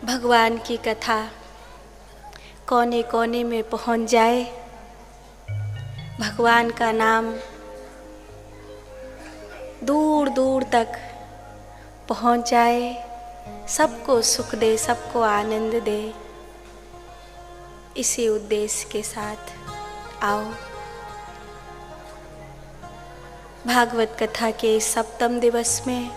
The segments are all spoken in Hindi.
भगवान की कथा कोने कोने में पहुंच जाए, भगवान का नाम दूर दूर तक पहुंच जाए, सबको सुख दे, सबको आनंद दे। इसी उद्देश्य के साथ आओ भागवत कथा के इस सप्तम दिवस में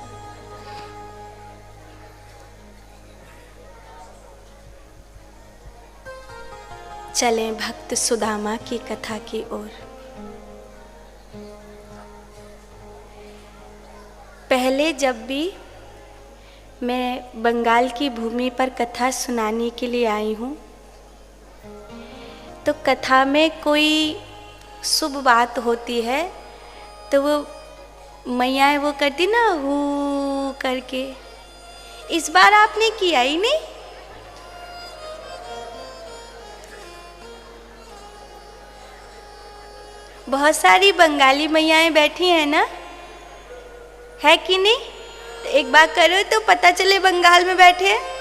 चलें भक्त सुदामा की कथा की ओर। पहले जब भी मैं बंगाल की भूमि पर कथा सुनाने के लिए आई हूँ, तो कथा में कोई शुभ बात होती है तो वो मैया वो करती ना हू करके। इस बार आपने किया ही नहीं। बहुत सारी बंगाली मैयाएं बैठी हैं ना, है कि नहीं? तो एक बार करो तो पता चले बंगाल में बैठे हैं।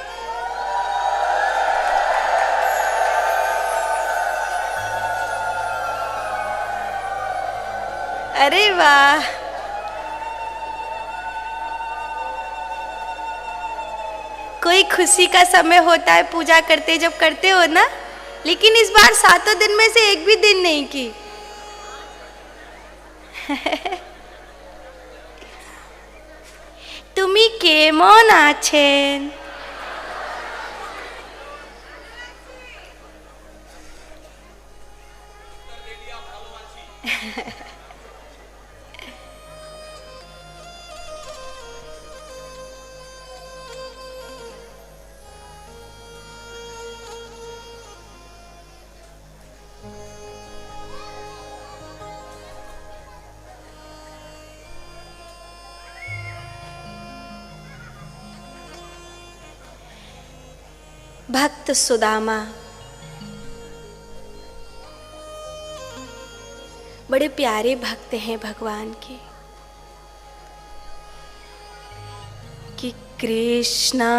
अरे वाह, कोई खुशी का समय होता है पूजा करते जब करते हो ना, लेकिन इस बार 7 दिन में से एक भी दिन नहीं की। তুমি কেমন আছেন? भक्त सुदामा बड़े प्यारे भक्त हैं भगवान के, कि कृष्णा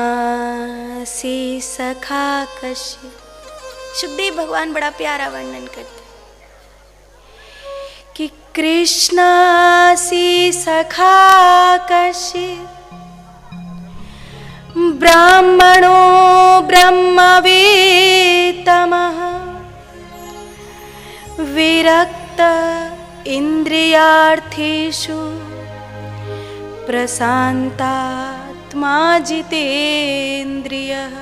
से सखा कश्य। सुखदेव भगवान बड़ा प्यारा वर्णन करते कि कृष्णा से सखा कश्य ब्राह्मणो ब्रह्मवेत्तमः विरक्त इंद्रियार्थेषु प्रशान्तात्मा जितेन्द्रियः।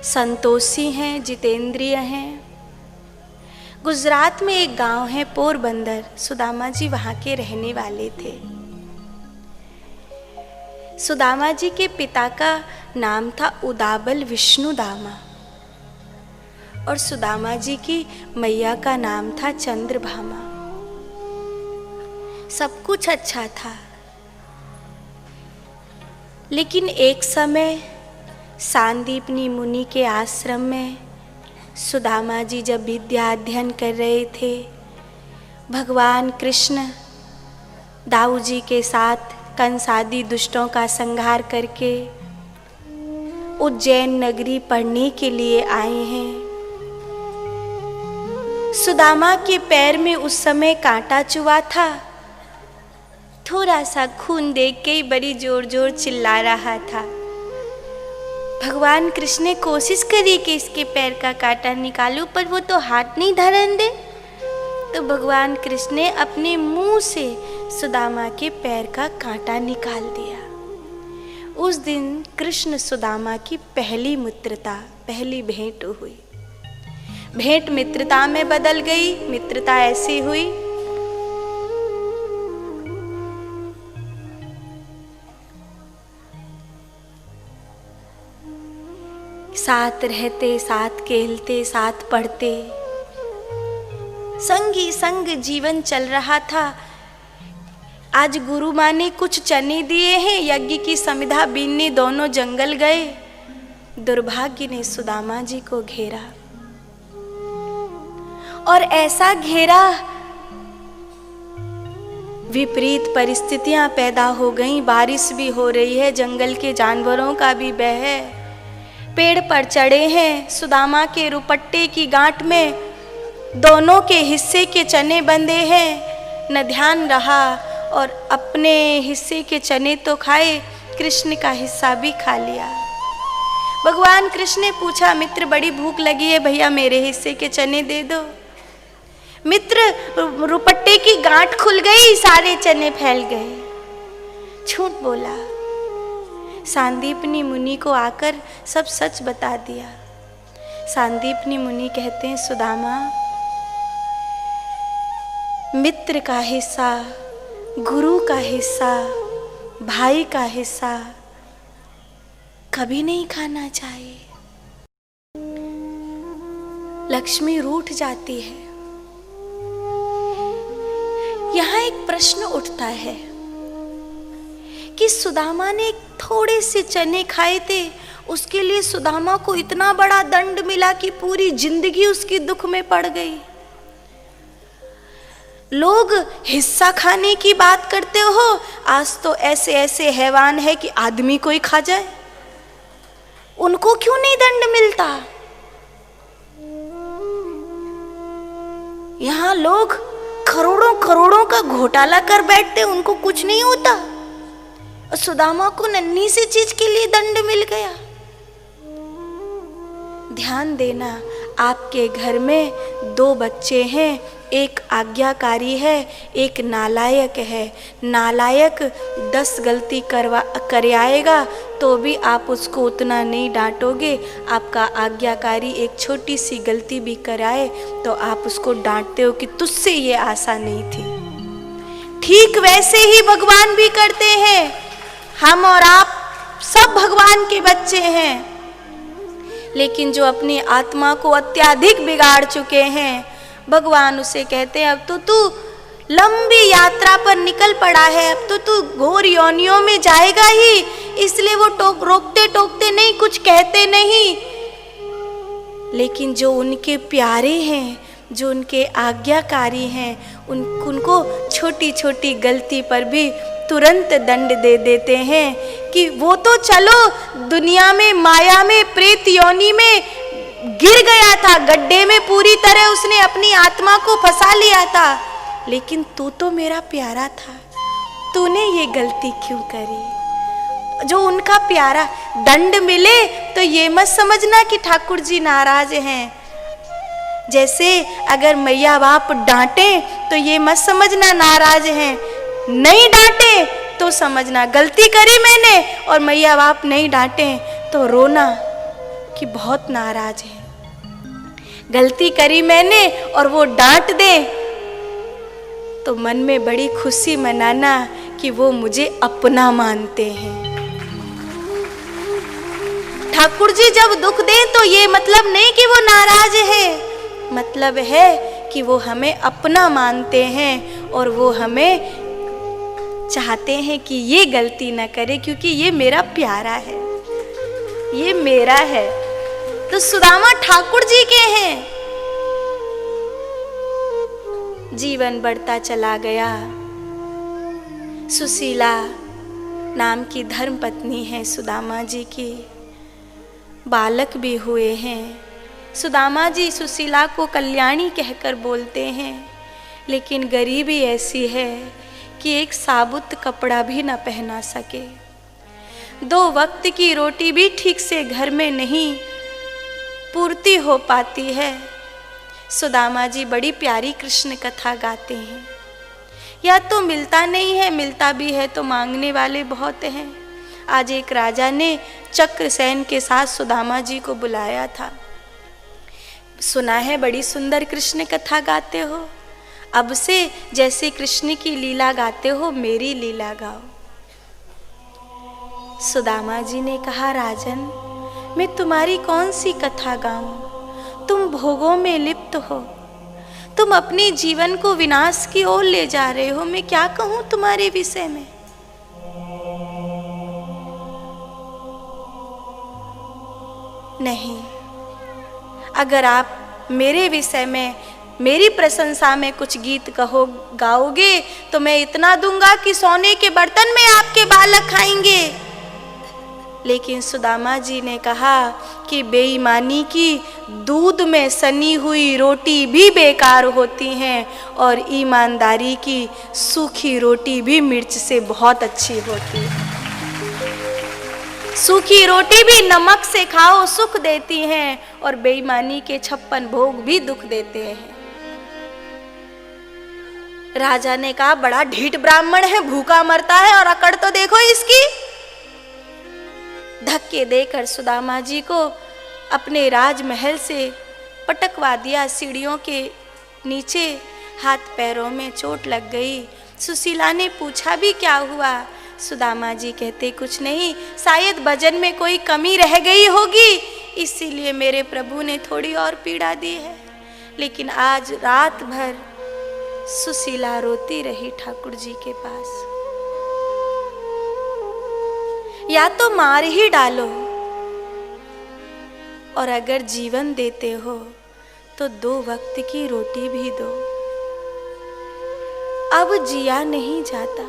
संतोषी हैं, जितेंद्रिय हैं। गुजरात में एक गांव है पोरबंदर, सुदामा जी वहाँ के रहने वाले थे। सुदामा जी के पिता का नाम था उदाबल विष्णुदामा और सुदामा जी की मैया का नाम था चंद्रभामा। सब कुछ अच्छा था, लेकिन एक समय सांदीपनी मुनि के आश्रम में सुदामा जी जब विद्या अध्ययन कर रहे थे, भगवान कृष्ण दाऊ जी के साथ कंस आदि दुष्टों का संहार करके उज्जैन नगरी पढ़ने के लिए आए हैं। सुदामा के पैर में उस समय कांटा चुभा था। थोड़ा सा खून देख के ही बड़ी जोर जोर चिल्ला रहा था। भगवान कृष्ण ने कोशिश करी कि इसके पैर का कांटा निकालूं, पर वो तो हाथ नहीं धरन दे। तो भगवान कृष्ण ने अपने मुंह से सुदामा के पैर का कांटा निकाल दिया। उस दिन कृष्ण सुदामा की पहली मित्रता, पहली भेंट हुई। भेंट मित्रता में बदल गई। मित्रता ऐसी हुई, साथ रहते, साथ खेलते, साथ पढ़ते, संग ही संग जीवन चल रहा था। आज गुरु माँ ने कुछ चने दिए हैं, यज्ञ की समिधा बीनने दोनों जंगल गए। दुर्भाग्य ने सुदामा जी को घेरा और ऐसा घेरा विपरीत परिस्थितियां पैदा हो गईं, बारिश भी हो रही है, जंगल के जानवरों का भी भय है, पेड़ पर चढ़े हैं, सुदामा के रुपट्टे की गांठ में दोनों के हिस्से के चने बंधे हैं, न ध्यान रहा और अपने हिस्से के चने तो खाए, कृष्ण का हिस्सा भी खा लिया। भगवान कृष्ण ने पूछा, मित्र बड़ी भूख लगी है, भैया मेरे हिस्से के चने दे दो। मित्र रुपट्टे की गांठ खुल गई, सारे चने फैल गए। झूठ बोला। सांदीपनी मुनि को आकर सब सच बता दिया। सांदीपनी मुनि कहते हैं, सुदामा, मित्र का हिस्सा, गुरु का हिस्सा, भाई का हिस्सा कभी नहीं खाना चाहिए। लक्ष्मी रूठ जाती है। यहाँ एक प्रश्न उठता है कि सुदामा ने थोड़े से चने खाए थे, उसके लिए सुदामा को इतना बड़ा दंड मिला कि पूरी जिंदगी उसकी दुख में पड़ गई। लोग हिस्सा खाने की बात करते हो, आज तो ऐसे ऐसे हैवान है कि आदमी कोई खा जाए, उनको क्यों नहीं दंड मिलता? यहाँ लोग करोड़ों करोड़ों का घोटाला कर बैठते, उनको कुछ नहीं होता, और सुदामा को नन्ही सी चीज के लिए दंड मिल गया। ध्यान देना, आपके घर में 2 बच्चे हैं, एक आज्ञाकारी है, एक नालायक है। नालायक 10 गलती कर आएगा तो भी आप उसको उतना नहीं डांटोगे। आपका आज्ञाकारी एक छोटी सी गलती भी कराए तो आप उसको डांटते हो कि तुझसे ये आशा नहीं थी। ठीक वैसे ही भगवान भी करते हैं। हम और आप सब भगवान के बच्चे हैं, लेकिन जो अपनी आत्मा को अत्यधिक बिगाड़ चुके हैं, भगवान उसे कहते हैं, अब तो तू लंबी यात्रा पर निकल पड़ा है, अब तो तू घोर योनियों में जाएगा ही। इसलिए वो रोकते टोकते नहीं, कुछ कहते नहीं, लेकिन जो उनके प्यारे हैं, जो उनके आज्ञाकारी हैं, उनको छोटी छोटी गलती पर भी तुरंत दंड दे देते हैं कि वो तो चलो दुनिया में माया में प्रेत योनि में गिर गया था, गड्ढे में पूरी तरह उसने अपनी आत्मा को फंसा लिया था, लेकिन तू तो मेरा प्यारा था, तूने ये गलती क्यों करी? जो उनका प्यारा, दंड मिले तो ये मत समझना कि ठाकुर जी नाराज हैं। जैसे अगर मैया बाप डांटे तो ये मत समझना नाराज हैं, नहीं डांटे तो समझना गलती करी मैंने, और मैया बाप नहीं डांटे तो रोना कि बहुत नाराज है। गलती करी मैंने और वो डांट दे तो मन में बड़ी खुशी मनाना कि वो मुझे अपना मानते हैं। ठाकुर जी जब दुख दें तो ये मतलब नहीं कि वो नाराज है, मतलब है कि वो हमें अपना मानते हैं और वो हमें चाहते हैं कि ये गलती न करे, क्योंकि ये मेरा प्यारा है, ये मेरा है। तो सुदामा ठाकुर जी के हैं। जीवन बढ़ता चला गया। सुशीला नाम की धर्म पत्नी है सुदामा जी की, बालक भी हुए हैं। सुदामा जी सुशीला को कल्याणी कहकर बोलते हैं, लेकिन गरीबी ऐसी है कि एक साबुत कपड़ा भी न पहना सके, 2 वक्त की रोटी भी ठीक से घर में नहीं पूर्ति हो पाती है। सुदामा जी बड़ी प्यारी कृष्ण कथा गाते हैं। या तो मिलता नहीं है, मिलता भी है तो मांगने वाले बहुत हैं। आज एक राजा ने चक्रसेन के साथ सुदामा जी को बुलाया था। सुना है बड़ी सुंदर कृष्ण कथा गाते हो, अब से जैसे कृष्ण की लीला गाते हो मेरी लीला गाओ। सुदामा जी ने कहा, राजन मैं तुम्हारी कौन सी कथा गाऊं? तुम भोगों में लिप्त हो, तुम अपने जीवन को विनाश की ओर ले जा रहे हो, मैं क्या कहूं तुम्हारे विषय में? नहीं, अगर आप मेरे विषय में मेरी प्रशंसा में कुछ गीत कहो गाओगे तो मैं इतना दूंगा कि सोने के बर्तन में आपके बालक खाएंगे। लेकिन सुदामा जी ने कहा कि बेईमानी की दूध में सनी हुई रोटी भी बेकार होती हैं और ईमानदारी की सूखी रोटी भी मिर्च से बहुत अच्छी होती है। सूखी रोटी भी नमक से खाओ सुख देती हैं और बेईमानी के 56 भोग भी दुख देते हैं। राजा ने कहा बड़ा ढीठ ब्राह्मण है, भूखा मरता है और अकड़ तो देखो इसकी। धक्के देकर सुदामा जी को अपने राजमहल से पटकवा दिया। सीढ़ियों के नीचे हाथ पैरों में चोट लग गई। सुशीला ने पूछा भी क्या हुआ? सुदामा जी कहते कुछ नहीं, शायद भजन में कोई कमी रह गई होगी, इसीलिए मेरे प्रभु ने थोड़ी और पीड़ा दी है। लेकिन आज रात भर सुशीला रोती रही ठाकुर जी के पास। या तो मार ही डालो और अगर जीवन देते हो तो 2 वक्त की रोटी भी दो। अब जिया नहीं जाता।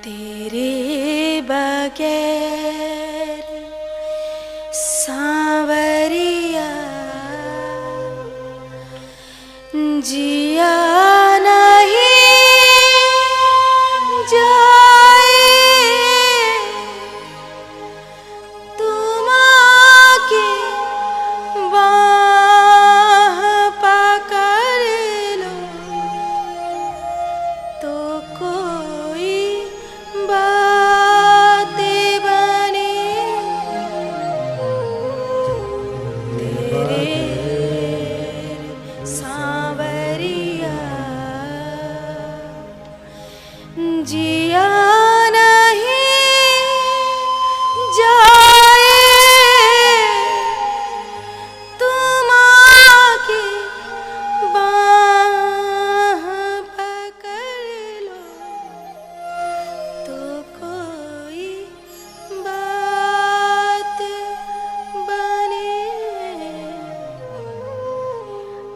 तेरे बगैर सांवरिया जिया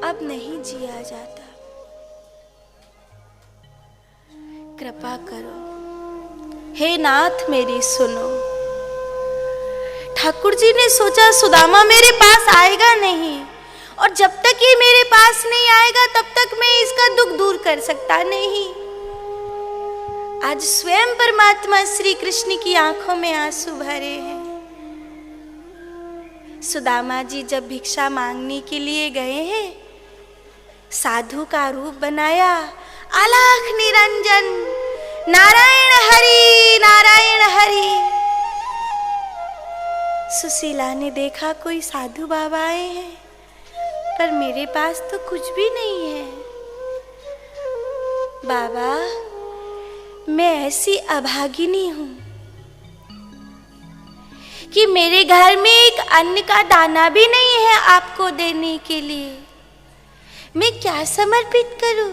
अब नहीं जिया जाता। कृपा करो हे नाथ मेरी सुनो। ठाकुर जी ने सोचा सुदामा मेरे पास आएगा नहीं और जब तक ये मेरे पास नहीं आएगा तब तक मैं इसका दुख दूर कर सकता नहीं। आज स्वयं परमात्मा श्री कृष्ण की आंखों में आंसू भरे हैं। सुदामा जी जब भिक्षा मांगने के लिए गए हैं, साधु का रूप बनाया, अलख निरंजन नारायण हरि नारायण हरि। सुशीला ने देखा कोई साधु बाबा आए हैं, पर मेरे पास तो कुछ भी नहीं है। बाबा मैं ऐसी अभागिनी हूं कि मेरे घर में एक अन्न का दाना भी नहीं है आपको देने के लिए। मैं क्या समर्पित करूं?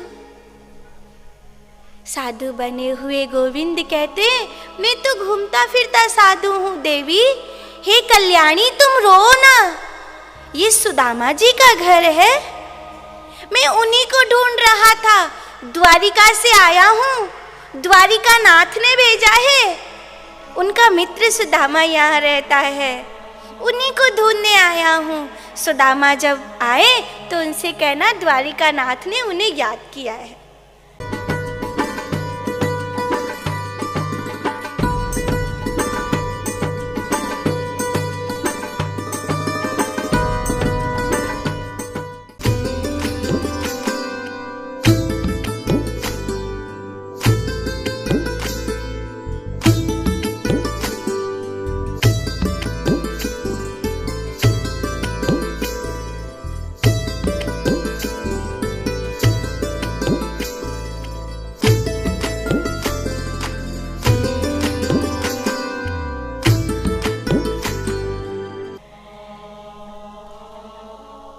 साधु बने हुए गोविंद कहते, मैं तो घूमता फिरता साधु हूं देवी। हे कल्याणी तुम रो ना, ये सुदामा जी का घर है। मैं उन्हीं को ढूंढ रहा था, द्वारिका से आया हूं, द्वारिका नाथ ने भेजा है। उनका मित्र सुदामा यहाँ रहता है, उन्हीं को ढूंढने आया हूँ। सुदामा जब आए तो उनसे कहना द्वारिका नाथ ने उन्हें याद किया है।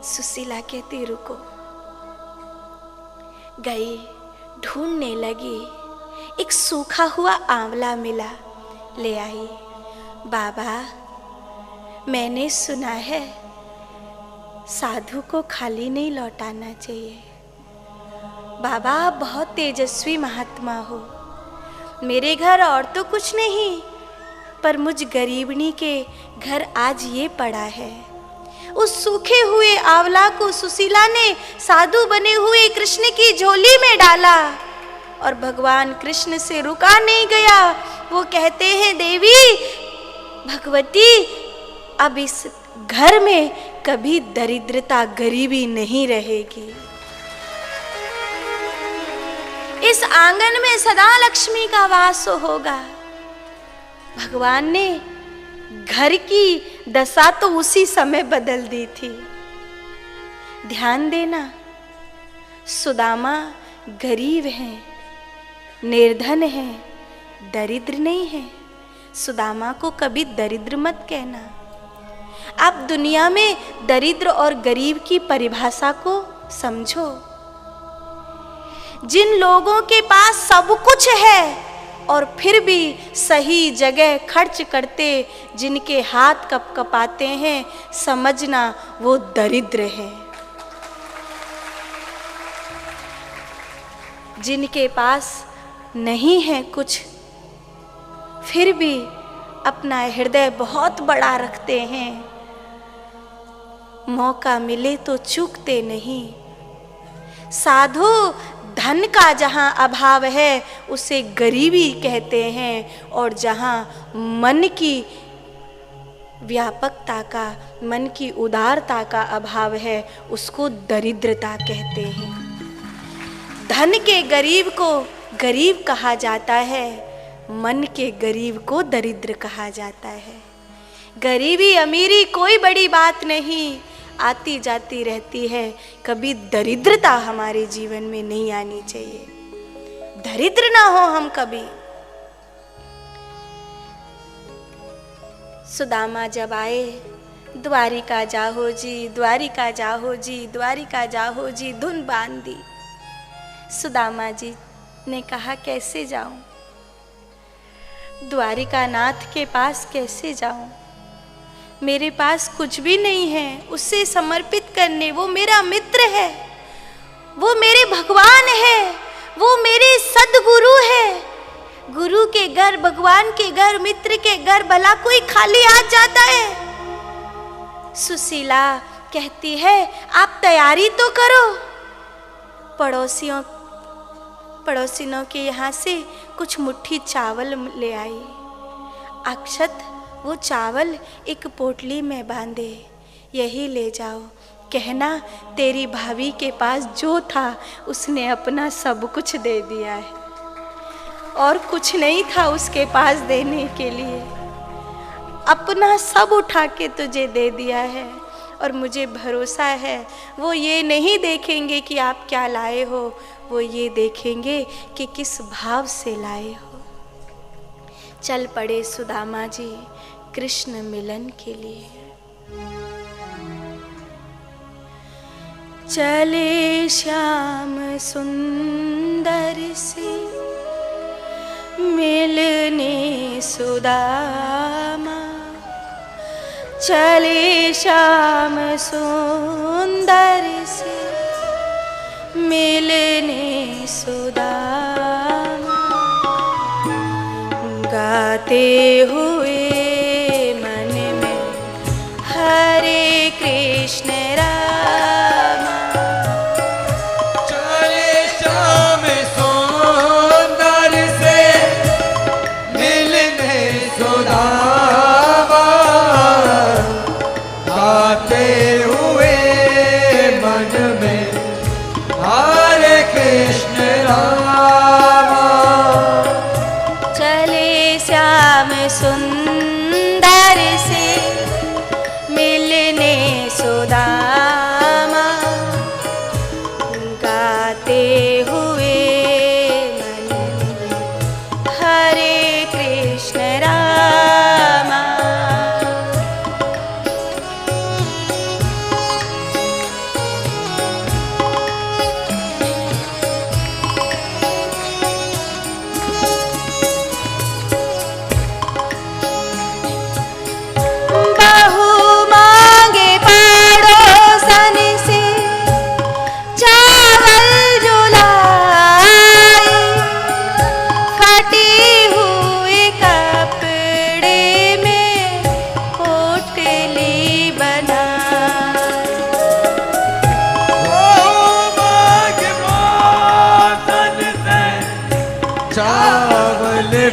सुशीला कहती रुको। गई, ढूंढने लगी, एक सूखा हुआ आंवला मिला, ले आई। बाबा मैंने सुना है साधु को खाली नहीं लौटाना चाहिए। बाबा आप बहुत तेजस्वी महात्मा हो। मेरे घर और तो कुछ नहीं, पर मुझ गरीबनी के घर आज ये पड़ा है। उस सूखे हुए आंवला को सुशीला ने साधु बने हुए कृष्ण की झोली में डाला और भगवान कृष्ण से रुका नहीं गया। वो कहते हैं देवी भगवती, अब इस घर में कभी दरिद्रता गरीबी नहीं रहेगी। इस आंगन में सदा लक्ष्मी का वास होगा। भगवान ने घर की दशा तो उसी समय बदल दी थी। ध्यान देना, सुदामा गरीब हैं, निर्धन हैं, दरिद्र नहीं है। सुदामा को कभी दरिद्र मत कहना। आप दुनिया में दरिद्र और गरीब की परिभाषा को समझो। जिन लोगों के पास सब कुछ है और फिर भी सही जगह खर्च करते, जिनके हाथ कपकपाते हैं, समझना वो दरिद्र है। जिनके पास नहीं है कुछ, फिर भी अपना हृदय बहुत बड़ा रखते हैं, मौका मिले तो चूकते नहीं। साधु धन का जहाँ अभाव है उसे गरीबी कहते हैं, और जहाँ मन की व्यापकता का, मन की उदारता का अभाव है उसको दरिद्रता कहते हैं। धन के गरीब को गरीब कहा जाता है, मन के गरीब को दरिद्र कहा जाता है। गरीबी अमीरी कोई बड़ी बात नहीं, आती जाती रहती है। कभी दरिद्रता हमारे जीवन में नहीं आनी चाहिए, दरिद्र ना हो हम कभी। सुदामा जब आए, द्वारिका जाहो जी, द्वारिका जाहो जी, द्वारिका जाहो जी, धुन बांध दी। सुदामा जी ने कहा कैसे जाऊं, द्वारिका नाथ के पास कैसे जाऊं, मेरे पास कुछ भी नहीं है उससे समर्पित करने। वो मेरा मित्र है, वो मेरे भगवान है, वो मेरे सद्गुरु है। गुरु के घर, भगवान के घर, मित्र के घर भला कोई खाली आ जाता है। सुशीला कहती है आप तैयारी तो करो। पड़ोसिनों के यहाँ से कुछ मुट्ठी चावल ले आई। अक्षत वो चावल एक पोटली में बांधे, यही ले जाओ, कहना तेरी भाभी के पास जो था उसने अपना सब कुछ दे दिया है, और कुछ नहीं था उसके पास देने के लिए, अपना सब उठा के तुझे दे दिया है। और मुझे भरोसा है वो ये नहीं देखेंगे कि आप क्या लाए हो, वो ये देखेंगे कि किस भाव से लाए हो। चल पड़े सुदामा जी कृष्ण मिलन के लिए। चले श्याम सुंदर से मिलने सुदामा, चले श्याम सुंदर से मिलने सुदामा, गाते हुए मन में हरे कृष्ण रामा। चले श्याम सुंदर से मिलने सुदामा, गाते हुए मन में हरे कृष्ण रामा। चले श्याम सुंदर से मिलने सुदामा, गाते हुए मन में हरे कृष्ण रामा। बहु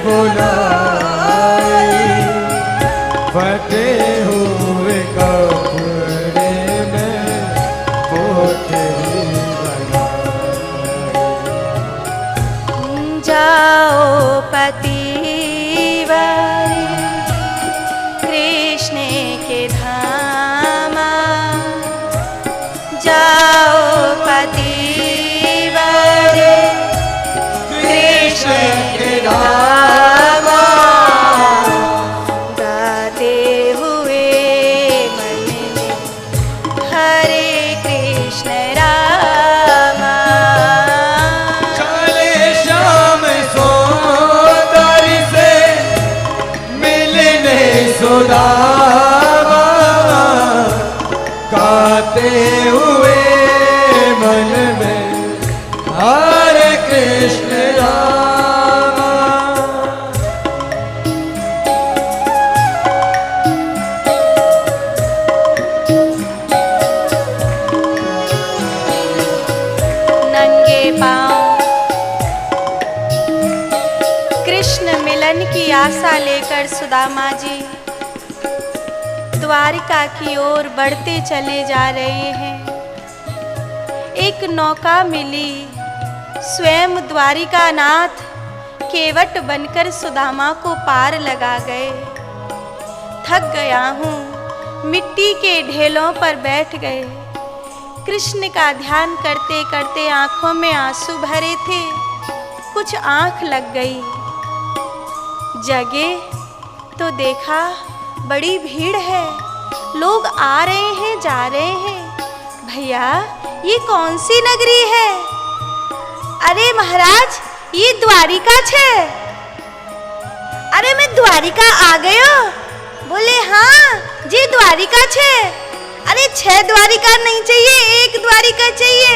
बुलाई, फटे हुए कपड़े में पोटली बनाई। जाओ पतिवारी कृष्ण के धामा, जाओ पतिवारी कृष्ण के धामा, गाते हुए मन में हरे कृष्ण रामा। चले श्याम सुंदरी से मिलने सुदामा, गाते हुए मन में हरे कृष्ण रामा। नंगे पांव कृष्ण मिलन की आशा लेकर सुदामा जी द्वारिका की ओर बढ़ते चले जा रहे हैं। एक नौका मिली, स्वयं द्वारिकानाथ केवट बनकर सुदामा को पार लगा गए। थक गया हूँ, मिट्टी के ढेलों पर बैठ गए। कृष्ण का ध्यान करते करते आंखों में आंसू भरे थे, कुछ आंख लग गई। जगे तो देखा बड़ी भीड़ है, लोग आ रहे हैं जा रहे हैं। भैया ये कौन सी नगरी है? अरे महाराज ये द्वारिका छे। अरे मैं द्वारिका आ गयो। बोले हाँ जी द्वारिका छे। अरे 6 द्वारिका नहीं चाहिए, 1 द्वारिका चाहिए।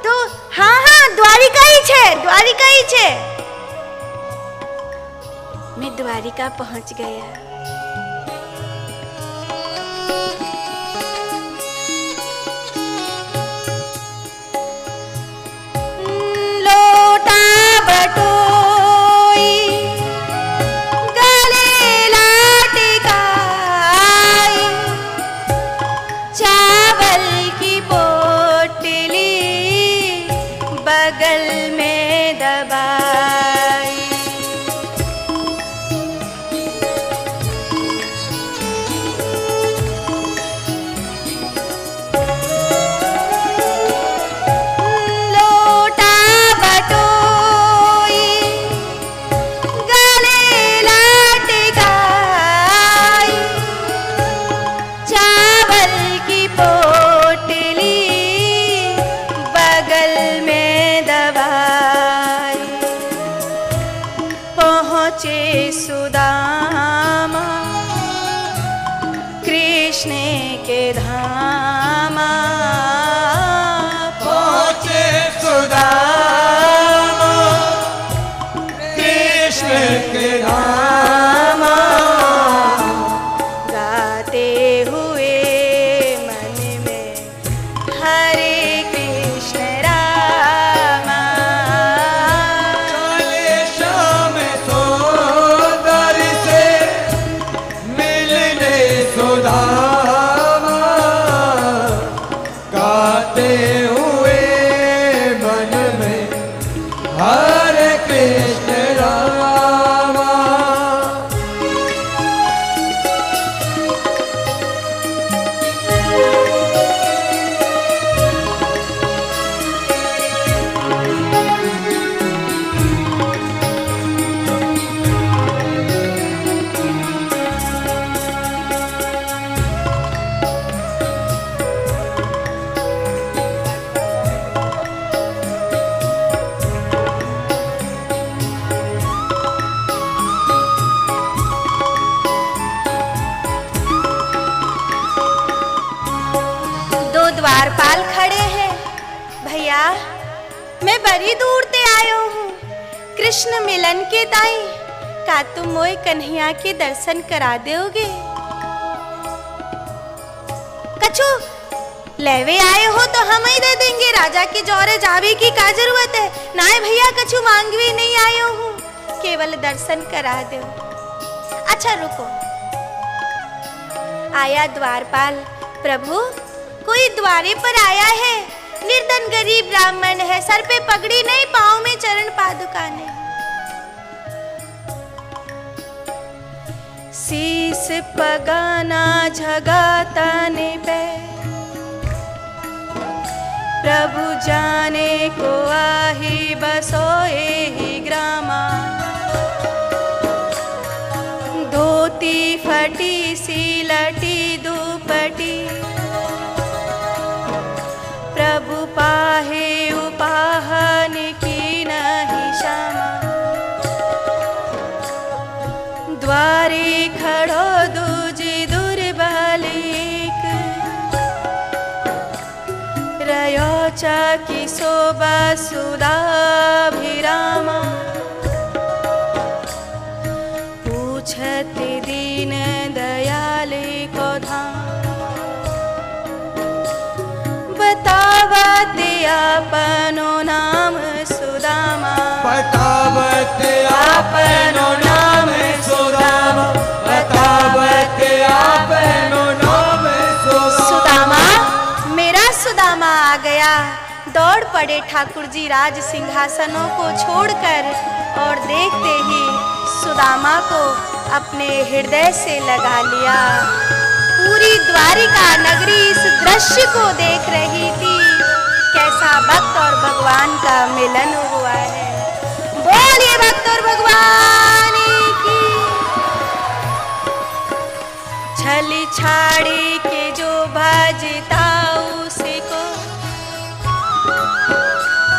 तो हाँ हाँ द्वारिका ही छे, द्वारिका ही छे। मैं द्वारिका पहुंच गया। लोटा बटोई गले लटकाई, चावल की पोटली बगल में दबाई। सुदामा कृष्ण के धामा, पहुँचे सुदामा कृष्ण के धामा, गाते हुए मन में हरे कृष्ण रामा। चले श्याम सुंदरी से मिलने सुदामा, गाते हुए मन में हरे कृष्ण रामा। द्वारपाल खड़े हैं। भैया मैं बड़ी दूर ते आयो हूँ कृष्ण मिलन के ताई, का तुम मोए कन्हैया के दर्शन करा दोगे? कछु लेवे आए हो तो हम ही दे देंगे, राजा के जौरे जावे की का जरूरत है। नाय भैया कछु मांगवे नहीं आयो हूँ, केवल दर्शन करा दो। अच्छा रुको, आया द्वारपाल। प्रभु कोई द्वारे पर आया है, निर्धन गरीब ब्राह्मण है, सर पे पगड़ी नहीं, पाँव में चरण पादुका नहीं। शीस पगाना झगाताने पे, प्रभु जाने को आही बसोए ही ग्रामा। धोती फटी सी लटी दुपटी, प्रभु पाहे उपाहन की नहीं क्षमा। द्वारे खड़ो दूजी दुर्बल एक, रयो चाकी शोभा सुधाभिरामा। पूछत दीन दयाले को धाम, बतावत आपनो नाम सुदामा। बतावत आपनो नाम सुदामा, बतावत आपनो नाम सुदामा। मेरा सुदामा आ गया। दौड़ पड़े ठाकुर जी राज सिंहासनों को छोड़कर, और देखते ही सुदामा को अपने हृदय से लगा लिया। पूरी द्वारिका नगरी इस दृश्य को देख रही थी, कैसा भक्त और भगवान का मिलन हुआ है। बोलिए भक्त और भगवान की। छली छाड़ी के जो भजता उसी को,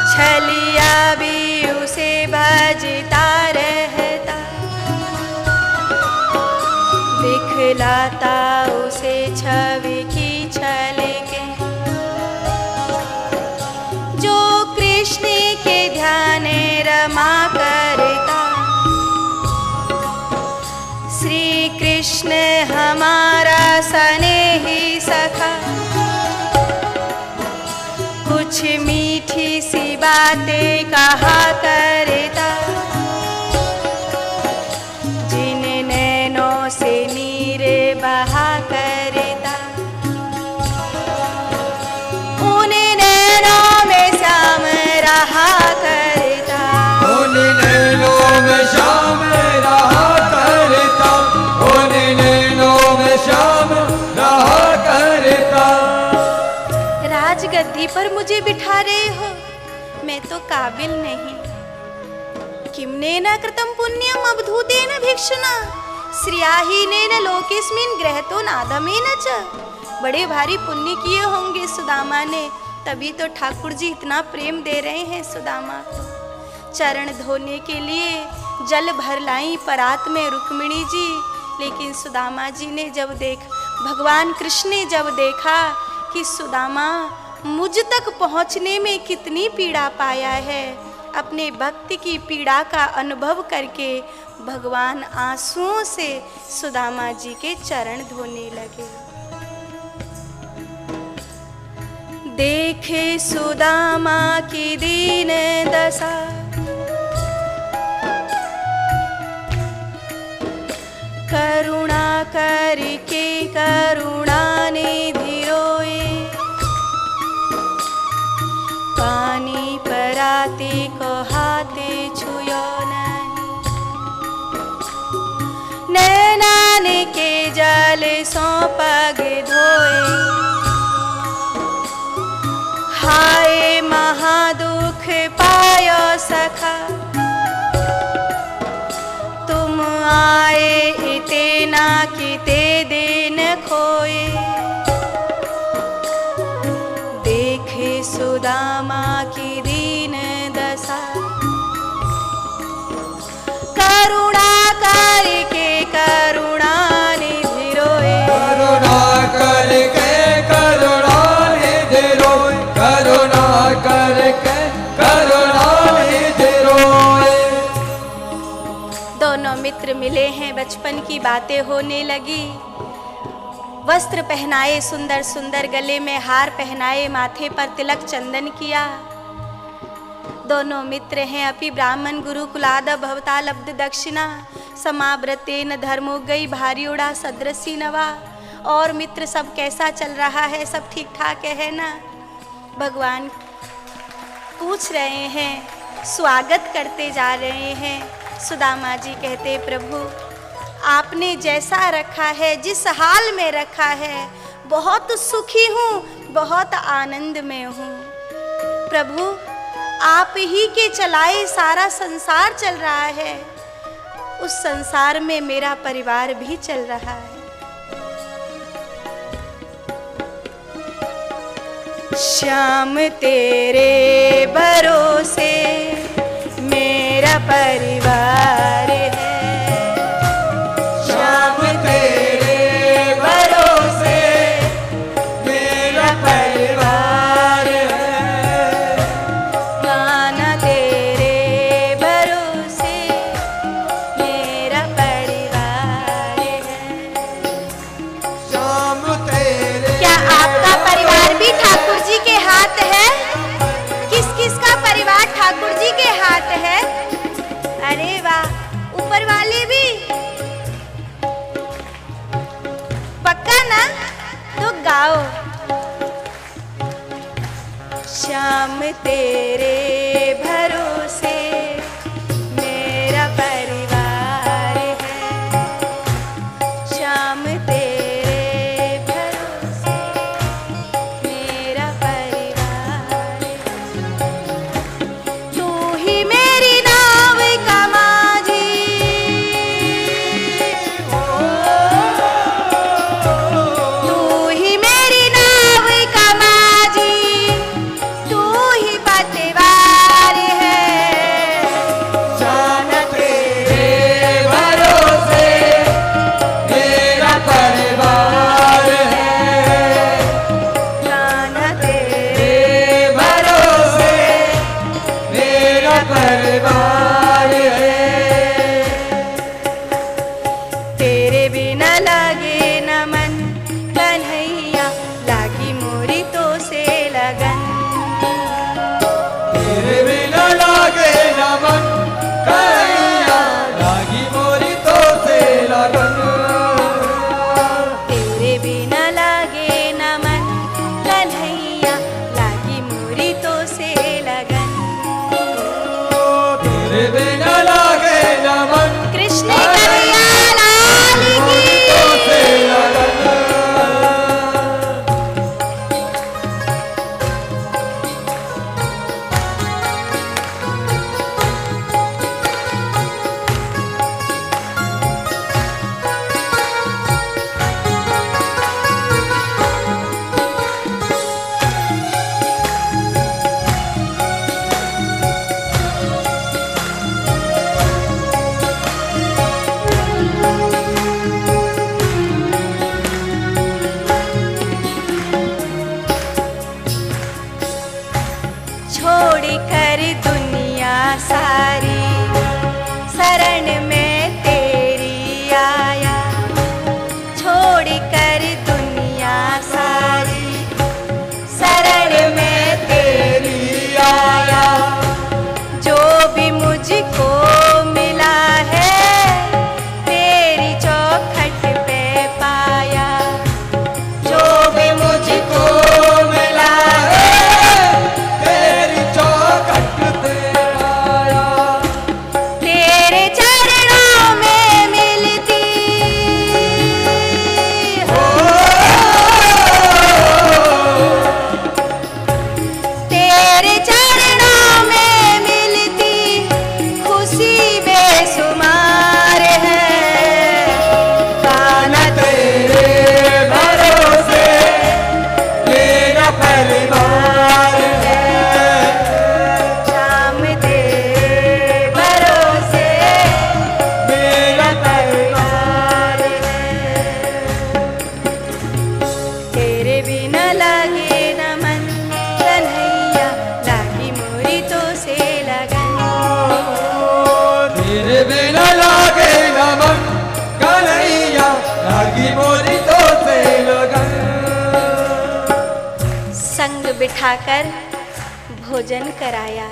छलिया भी उसे भजता रहता। दिखलाता उसे छवि की छलके, जो कृष्ण के ध्यान रमा करता। श्री कृष्ण हमारा स्नेही सखा, कुछ मीठी सी बातें कहा करता। जिन नैनों से नीर बहा करता, उन नैनों में श्याम रहा करता। उन नैनों में श्याम रहा करता, उन नैनों में श्याम रहा करता। राजगद्दी पर मुझे बिठा रहे हो, मैं तो काबिल नहीं। किमनेन कृतं पुण्यम अवधूतेन भिक्षुना, श्रियाहीनेन लोकेस्मिन् गृहतो नादमेन च। बड़े भारी पुण्य किए होंगे सुदामा ने, तभी तो ठाकुर जी इतना प्रेम दे रहे हैं सुदामा को। चरण धोने के लिए जल भर लाई परात में रुक्मिणी जी, लेकिन सुदामा जी ने जब भगवान कृष्ण ने जब देखा कि सुदामा मुझ तक पहुँचने में कितनी पीड़ा पाया है, अपने भक्त की पीड़ा का अनुभव करके भगवान आंसुओं से सुदामा जी के चरण धोने लगे। देखे सुदामा की दीन दशा, करुणा करके करुणा निधि रोए। पानी पराती को हाथे छुयो नहीं, नैनान के जल सो पग धोए। हाय महादुख पायो सखा, तुम आए इतना किते दिन खोए। देखे सुदामा की दीन दशा, करुणा करके करुणा निधि रोए। करुणा करके करुणा निधि रोए, करुणा करके करुणा निधि रोए। दोनों मित्र मिले हैं, बचपन की बातें होने लगी। वस्त्र पहनाए सुंदर सुंदर, गले में हार पहनाए, माथे पर तिलक चंदन किया। दोनों मित्र हैं, अपि ब्राह्मण गुरुकुलाद भवता लब्ध दक्षिणा, समाव्रतेन धर्मो गई भारी उड़ा सदृशी नवा। और मित्र सब कैसा चल रहा है, सब ठीक ठाक है ना? भगवान पूछ रहे हैं, स्वागत करते जा रहे हैं। सुदामा जी कहते, प्रभु आपने जैसा रखा है, जिस हाल में रखा है, बहुत सुखी हूँ, बहुत आनंद में हूँ। प्रभु आप ही के चलाए सारा संसार चल रहा है, उस संसार में मेरा परिवार भी चल रहा है। श्याम तेरे भरोसे मेरा परिवार है, श्याम तेरे भरोसे मेरा परिवार है। कान्हा तेरे भरोसे मेरा परिवार है। श्याम तेरे क्या आपका परिवार भी ठाकुर जी के हाथ है? किस किस का परिवार ठाकुर जी के हाथ है? अरे वाह, ऊपर वाले भी पक्का ना? तो गाओ। श्याम तेरे भरोसे मेरा परिवार है, श्याम तेरे भरोसे मेरा परिवार है। तू ही मेरी नाव का माझी, तू ही मेरी नाव का माझी, तू ही पतवार है। श्याम तेरे भरोसे मेरा परिवार है। कान्हा तेरे भरोसे मेरा परिवार है। तेरे बिना लागे न मन कन्हैया, लागी मोरी तो से लगन। तेरे बिना लागे न मन कन्हैया, लागी मोरी तो से लगन। तेरे बिना लागे न मन कन्हैया, लागी मोरी तो से लगन। तेरे बिना लागे न मन कृष्ण कन्हैया लाल की। तो से लगन। छोड़ कर दुनिया सारी, शरण में तेरी आया। छोड़ कर दुनिया सारी, शरण में तेरी आया। जो भी मुझको मिला है, तेरी चौखट पे पाया। जो भी मुझको मिला है तेरी चौखट पे आया। बैठाकर भोजन कराया।